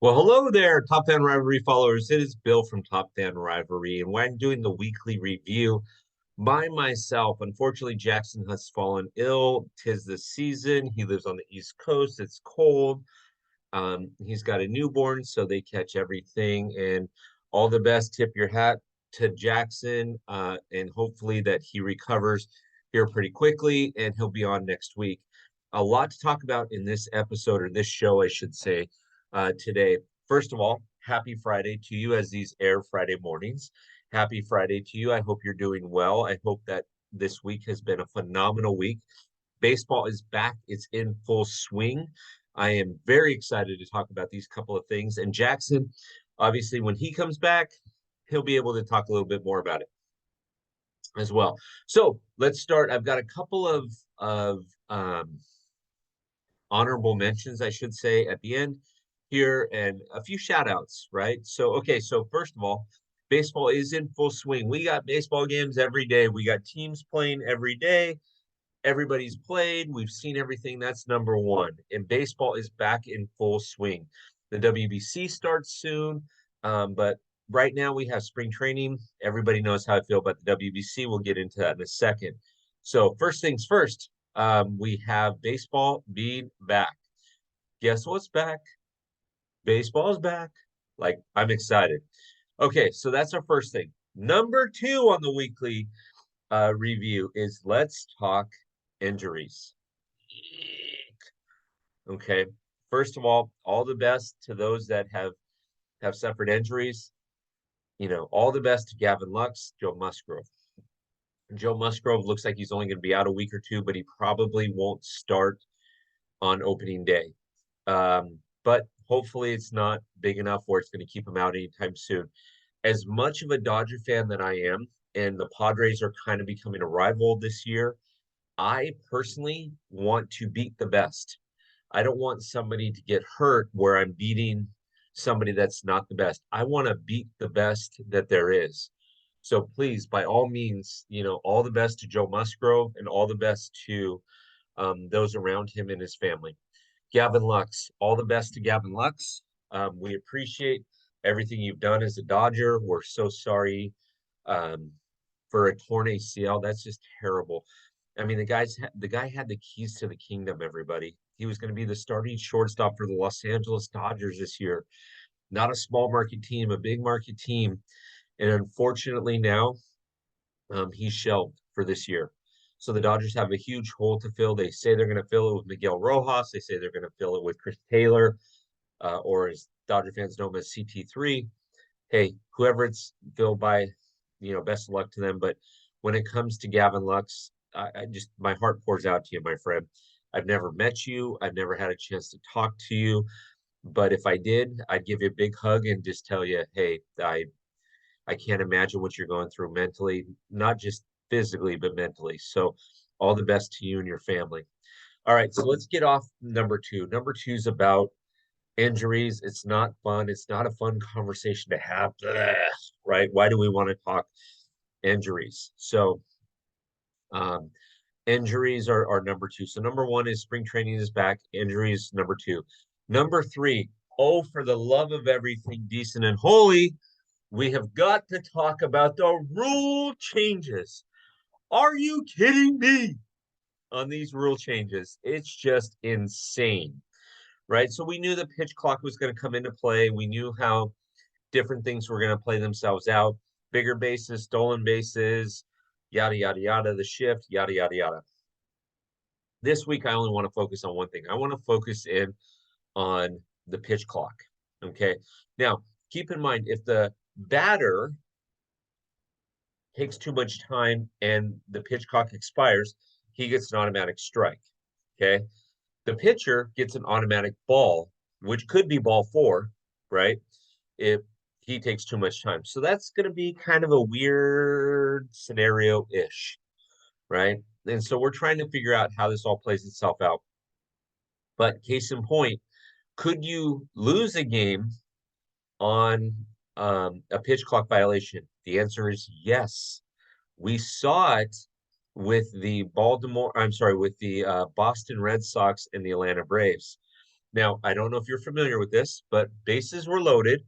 Well, hello there, Top Fan Rivalry followers. It is Bill from Top Fan Rivalry, and when doing the weekly review by myself, unfortunately, Jackson has fallen ill. Tis the season. He lives on the East Coast. It's cold. He's got a newborn, so they catch everything. And all the best. Tip your hat to Jackson, and hopefully that he recovers here pretty quickly, and he'll be on next week. A lot to talk about in this episode, or this show, I should say, today. First of all, happy Friday to you as these air Friday mornings. Happy Friday to you. I hope you're doing well. I hope that this week has been a phenomenal week. Baseball is back, it's in full swing. I am very excited to talk about these couple of things. And Jackson, obviously, when he comes back, he'll be able to talk a little bit more about it as well. So let's start. I've got a couple of honorable mentions, I should say, at the end here, and a few shout outs, right? So, okay, so first of all, baseball is in full swing. We got baseball games every day, we got teams playing every day. Everybody's played. We've seen everything. That's number one. And baseball is back in full swing. The WBC starts soon, but right now we have spring training. Everybody knows how I feel about the WBC. We'll get into that in a second. So first things first, we have baseball being back. Guess what's back? Baseball's back. Like, I'm excited. Okay, so that's our first thing. Number two on the weekly review is let's talk injuries. Okay. First of all the best to those that have suffered injuries. You know, all the best to Gavin Lux, Joe Musgrove. Joe Musgrove looks like he's only going to be out a week or two, but he probably won't start on opening day. But hopefully it's not big enough where it's going to keep him out anytime soon. As much of a Dodger fan that I am, and the Padres are kind of becoming a rival this year, I personally want to beat the best. I don't want somebody to get hurt where I'm beating somebody that's not the best. I want to beat the best that there is. So please, by all means, you know, all the best to Joe Musgrove and all the best to those around him and his family. Gavin Lux, all the best to Gavin Lux. We appreciate everything you've done as a Dodger. We're so sorry um, for a torn ACL. That's just terrible. I mean, the guy had the keys to the kingdom, everybody. He was going to be the starting shortstop for the Los Angeles Dodgers this year. Not a small market team, a big market team. And unfortunately now, he's shelved for this year. So the Dodgers have a huge hole to fill. They say they're going to fill it with Miguel Rojas. They say they're going to fill it with Chris Taylor, or as Dodger fans know him as CT3. Hey, whoever it's filled by, you know, best of luck to them. But when it comes to Gavin Lux, I just, my heart pours out to you, my friend. I've never met you. I've never had a chance to talk to you. But if I did, I'd give you a big hug and just tell you, hey, I can't imagine what you're going through mentally, not just physically, but mentally. So all the best to you and your family. All right, so let's get off number two. Number two is about injuries. It's not fun. It's not a fun conversation to have, right? Why do we want to talk injuries? So, um, injuries are number two. So, number one is spring training is back. Injuries, number two. Number three, oh, for the love of everything decent and holy, we have got to talk about the rule changes. Are you kidding me on these rule changes? It's just insane, right? So we knew the pitch clock was going to come into play. We knew how different things were going to play themselves out. Bigger bases, stolen bases, yada, yada, yada, the shift, yada, yada, yada. This week, I only want to focus on one thing. I want to focus in on the pitch clock. Okay. Now, keep in mind, if the batter takes too much time and the pitch clock expires, he gets an automatic strike. Okay. The pitcher gets an automatic ball, which could be ball four, right? if he takes too much time. So that's going to be kind of a weird scenario-ish, right? And so we're trying to figure out how this all plays itself out. But case in point, could you lose a game on a pitch clock violation? The answer is yes. We saw it with the Boston Red Sox and the Atlanta Braves. Now, I don't know if you're familiar with this, but bases were loaded.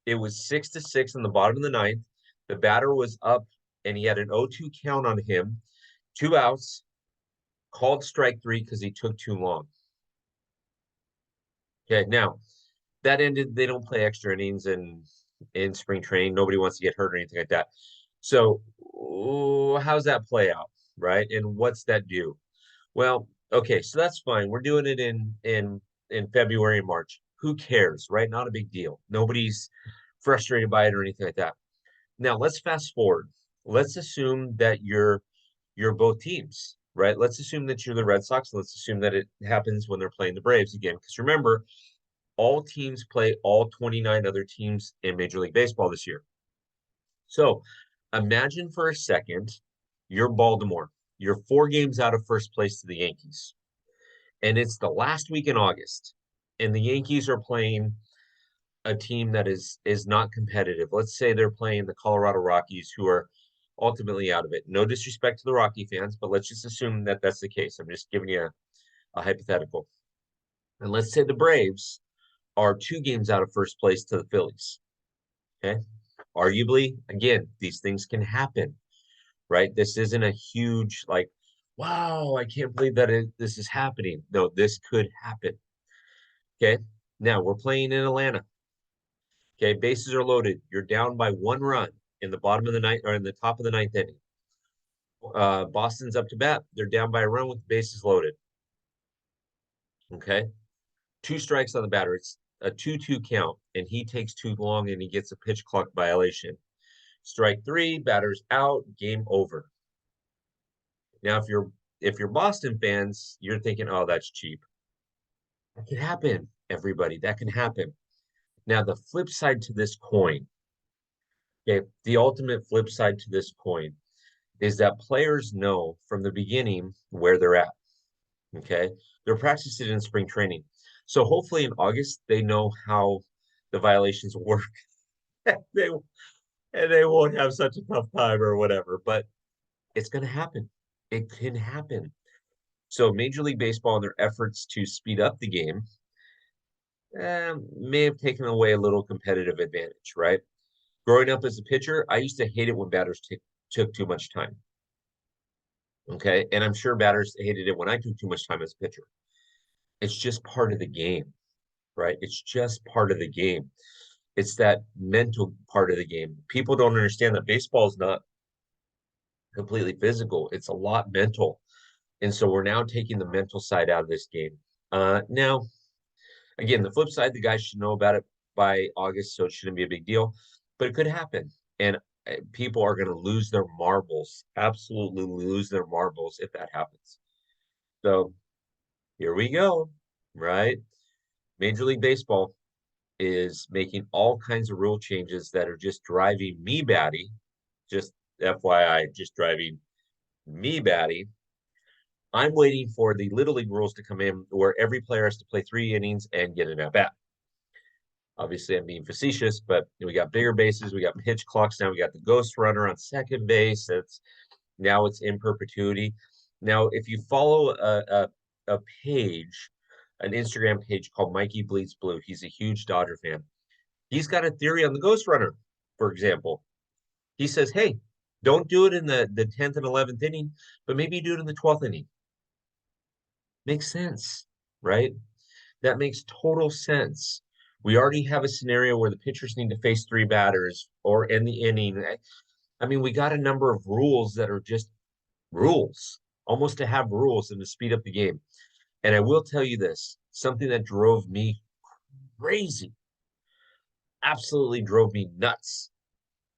It was 6-6 in the bottom of the ninth. The batter was up and he had an 0-2 count on him, 2 outs, called strike three because he took too long. Okay, now that ended. They don't play extra innings in spring training. Nobody wants to get hurt or anything like that. So, how's that play out, right? And what's that do? Well, okay, so that's fine. We're doing it in February and March. Who cares, right? Not a big deal. Nobody's frustrated by it or anything like that. Now, let's fast forward. Let's assume that you're both teams, right? Let's assume that you're the Red Sox. Let's assume that it happens when they're playing the Braves again. Because remember, all teams play all 29 other teams in Major League Baseball this year. So imagine for a second you're Baltimore. You're 4 games out of first place to the Yankees. And it's the last week in August. And the Yankees are playing a team that is not competitive. Let's say they're playing the Colorado Rockies, who are ultimately out of it. No disrespect to the Rocky fans, but let's just assume that that's the case. I'm just giving you a hypothetical. And let's say the Braves are 2 games out of first place to the Phillies. Okay. Arguably, again, these things can happen, right? This isn't a huge, like, wow, I can't believe that this is happening. No, this could happen. Okay. Now we're playing in Atlanta. Okay. Bases are loaded. You're down by 1 run in the bottom of the ninth or in the top of the ninth inning. Boston's up to bat. They're down by a run with the bases loaded. Okay. 2 strikes on the batter. It's a 2-2 count, and he takes too long and he gets a pitch clock violation. Strike three, batter's out, game over. Now, if you're Boston fans, you're thinking, oh, that's cheap. That can happen, everybody. That can happen. Now, the flip side to this coin, okay, the ultimate flip side to this coin is that players know from the beginning where they're at. Okay. They're practicing in spring training. So hopefully in August, they know how the violations work. they and they won't have such a tough time or whatever. But it's going to happen. It can happen. So Major League Baseball, in their efforts to speed up the game, may have taken away a little competitive advantage, right? Growing up as a pitcher, I used to hate it when batters took too much time. Okay. And I'm sure batters hated it when I took too much time as a pitcher. It's just part of the game, right? It's just part of the game. It's that mental part of the game. People don't understand that baseball is not completely physical, it's a lot mental. And so we're now taking the mental side out of this game. Now, again, the flip side, the guys should know about it by August, so it shouldn't be a big deal, but it could happen. And people are going to lose their marbles, absolutely lose their marbles if that happens. So here we go, right? Major League Baseball is making all kinds of rule changes that are just driving me batty. Just FYI, just driving me batty. I'm waiting for the Little League rules to come in where every player has to play 3 innings and get an at-bat. Obviously, I'm being facetious, but we got bigger bases. We got pitch clocks now. We got the ghost runner on second base. It's in perpetuity. Now, if you follow a page, an Instagram page called Mikey Bleeds Blue, he's a huge Dodger fan. He's got a theory on the ghost runner, for example. He says, hey, don't do it in the 10th and 11th inning, but maybe you do it in the 12th inning. Makes sense, right? That makes total sense. We already have a scenario where the pitchers need to face 3 batters or end the inning. I mean, we got a number of rules that are just rules, almost to have rules and to speed up the game. And I will tell you this, something that drove me crazy, absolutely drove me nuts,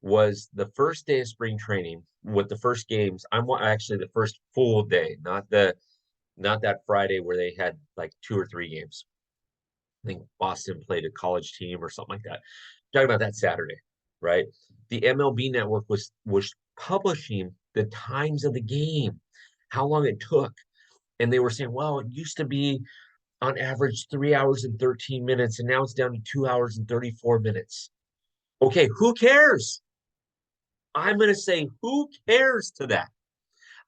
was the first day of spring training with the first games. I'm actually the first full day, not that Friday where they had like 2 or 3 games. I think Boston played a college team or something like that. talking about that Saturday, right? The MLB network was publishing the times of the game, how long it took. And they were saying, well, it used to be on average 3 hours and 13 minutes, and now it's down to 2 hours and 34 minutes. Okay, who cares? I'm going to say, who cares to that?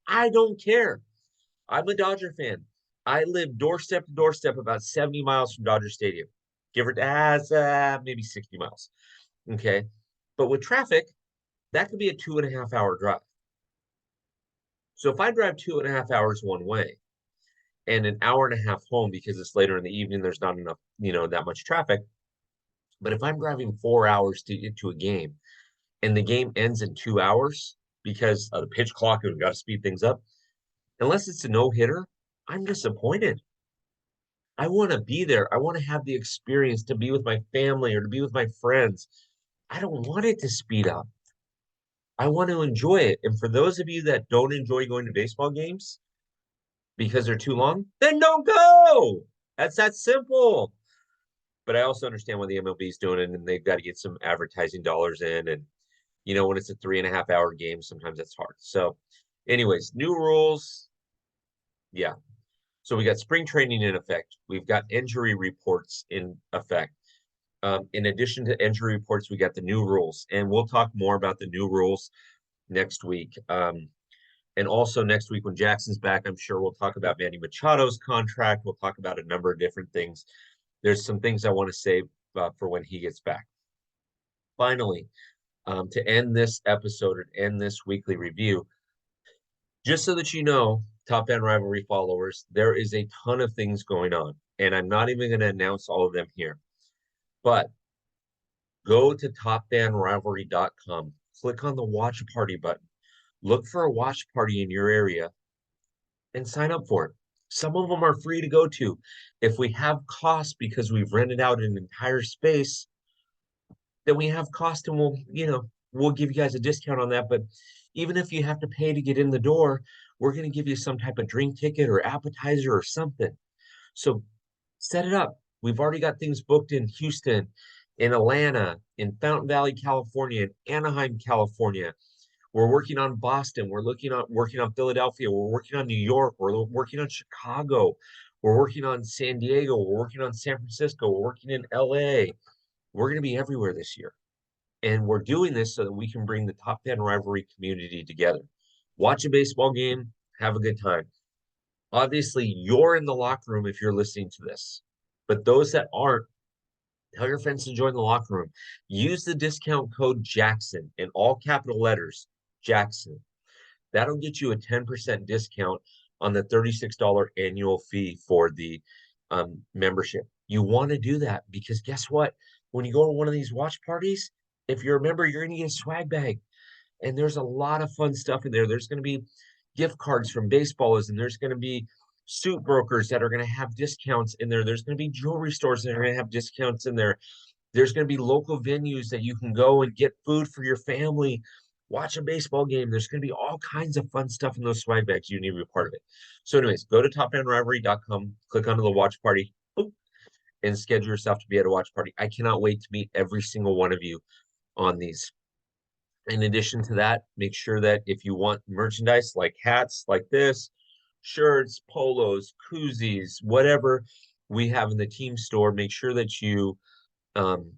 I don't care. I'm a Dodger fan. I live doorstep to doorstep about 70 miles from Dodger Stadium, give or maybe 60 miles. Okay. But with traffic, that could be a 2.5 hour drive. So if I drive 2.5 hours one way and an hour and a half home because it's later in the evening, there's not enough, that much traffic. But if I'm driving 4 hours to get to a game and the game ends in 2 hours because of the pitch clock and we've got to speed things up, unless it's a no hitter, I'm disappointed. I want to be there. I want to have the experience to be with my family or to be with my friends. I don't want it to speed up. I want to enjoy it. And for those of you that don't enjoy going to baseball games because they're too long, then don't go. That's that simple. But I also understand what the MLB is doing, and they've got to get some advertising dollars in. And, when it's a 3.5 hour game, sometimes that's hard. So, anyways, new rules. Yeah. So we got spring training in effect. We've got injury reports in effect. In addition to injury reports, we got the new rules, and we'll talk more about the new rules next week. And also next week when Jackson's back, I'm sure we'll talk about Manny Machado's contract. We'll talk about a number of different things. There's some things I want to save for when he gets back. Finally, to end this episode and end this weekly review, just so that you know, Top Fan Rivalry followers, there is a ton of things going on, and I'm not even going to announce all of them here. But go to topfanrivalry.com, click on the watch party button, look for a watch party in your area, and sign up for it. Some of them are free to go to. If we have costs because we've rented out an entire space, then we have cost and we'll give you guys a discount on that. But even if you have to pay to get in the door, we're going to give you some type of drink ticket or appetizer or something. So set it up. We've already got things booked in Houston, in Atlanta, in Fountain Valley, California, in Anaheim, California. We're working on Boston. We're working on Philadelphia. We're working on New York. We're working on Chicago. We're working on San Diego. We're working on San Francisco. We're working in LA. We're going to be everywhere this year. And we're doing this so that we can bring the Top Fan Rivalry community together. Watch a baseball game, have a good time. Obviously, you're in the locker room if you're listening to this. But those that aren't, tell your friends to join the locker room. Use the discount code Jackson in all capital letters, Jackson. That'll get you a 10% discount on the $36 annual fee for the membership. You want to do that because guess what? When you go to one of these watch parties, if you're a member, you're going to get a swag bag. And there's a lot of fun stuff in there. There's going to be gift cards from Baseballism, and there's going to be suit brokers that are going to have discounts in there. There's going to be jewelry stores that are going to have discounts in there. There's going to be local venues that you can go and get food for your family, watch a baseball game. There's going to be all kinds of fun stuff in those swag bags. You need to be a part of it. So anyways, go to topfanrivalry.com, click onto the watch party, and schedule yourself to be at a watch party. I cannot wait to meet every single one of you on these. In addition to that, make sure that if you want merchandise like hats like this, shirts, polos, koozies, whatever we have in the team store, make sure that you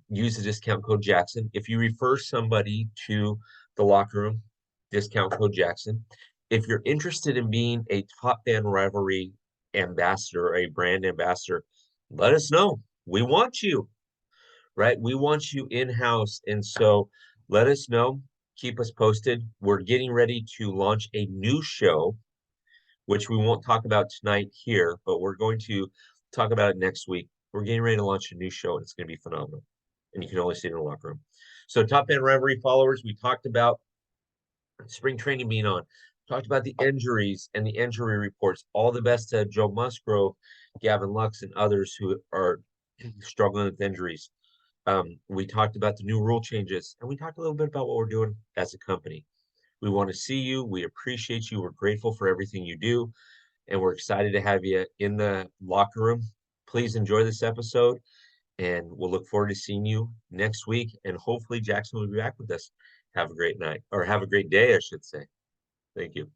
use the discount code Jackson. If you refer somebody to the locker room, discount code Jackson. If you're interested in being a Top Fan Rivalry ambassador, a brand ambassador, let us know. We want you, right? We want you in-house. And so let us know. Keep us posted. We're getting ready to launch a new show, which we won't talk about tonight here, but we're going to talk about it next week. We're getting ready to launch a new show, and it's going to be phenomenal. And you can only see it in the locker room. So Top Fan Rivalry followers, we talked about spring training being on. Talked about the injuries and the injury reports. All the best to Joe Musgrove, Gavin Lux, and others who are struggling with injuries. We talked about the new rule changes, and we talked a little bit about what we're doing as a company. We want to see you. We appreciate you. We're grateful for everything you do, and we're excited to have you in the locker room. Please enjoy this episode, And we'll look forward to seeing you next week. And hopefully Jackson will be back with us. Have a great night, or have a great day, I should say. Thank you.